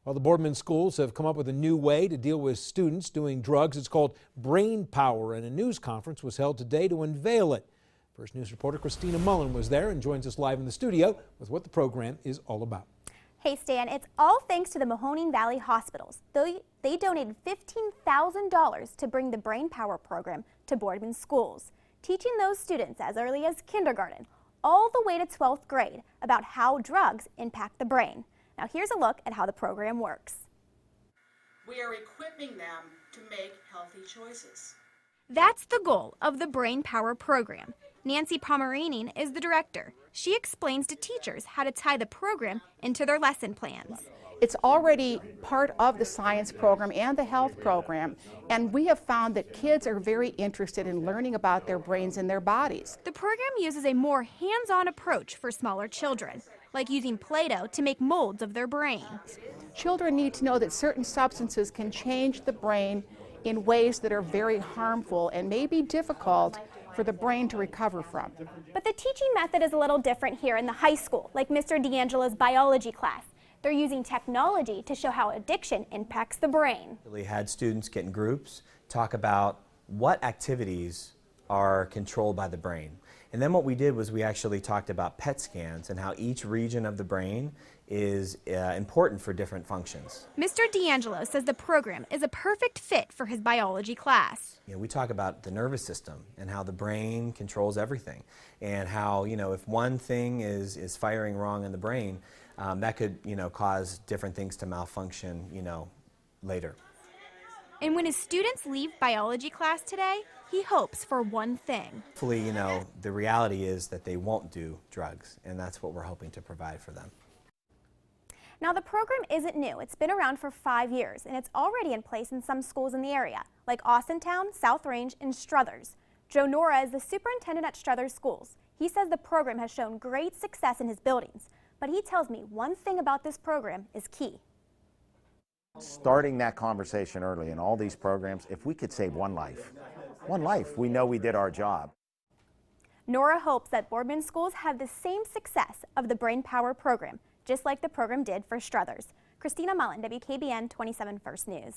Well, the Boardman schools have come up with a new way to deal with students doing drugs. It's called Brain Power, and a news conference was held today to unveil it. First News reporter CHRISTINA MULLEN was there and joins us live in the studio with what the program is all about. Hey Stan, it's all thanks to the Mahoning Valley Hospitals. They donated $15,000 to bring the Brain Power program to Boardman schools, teaching those students as early as kindergarten all the way to 12th grade about how drugs impact the brain. Now here's a look at how the program works. We are equipping them to make healthy choices. That's the goal of the Brain Power program. Nancy POMMERENING is the director. She explains to teachers how to tie the program into their lesson plans. It's already part of the science program and the health program, and we have found that kids are very interested in learning about their brains and their bodies. The program uses a more hands-on approach for smaller children, like using Play-Doh to make molds of their brains. Children need to know that certain substances can change the brain in ways that are very harmful and may be difficult for the brain to recover from. But the teaching method is a little different here in the high school, like Mr. D'Angelo's biology class. They're using technology to show how addiction impacts the brain. We had students get in groups, talk about what activities are controlled by the brain. And then what we did was we actually talked about PET scans and how each region of the brain is important for different functions. Mr. D'Angelo says the program is a perfect fit for his biology class. We talk about the nervous system and how the brain controls everything, and how, if one thing is firing wrong in the brain, that could, cause different things to malfunction, later. And when his students leave biology class today, he hopes for one thing. Hopefully, the reality is that they won't do drugs, and that's what we're hoping to provide for them. Now, the program isn't new. It's been around for 5 years, and it's already in place in some schools in the area, like Austintown, South Range, and Struthers. Joe NOHRA is the superintendent at Struthers schools. He says the program has shown great success in his buildings, but he tells me one thing about this program is key. Starting that conversation early in all these programs, if we could save one life, we know we did our job. NOHRA hopes that Boardman schools have the same success of the Brain Power program, just like the program did for Struthers. CHRISTINA MULLEN, WKBN 27 First News.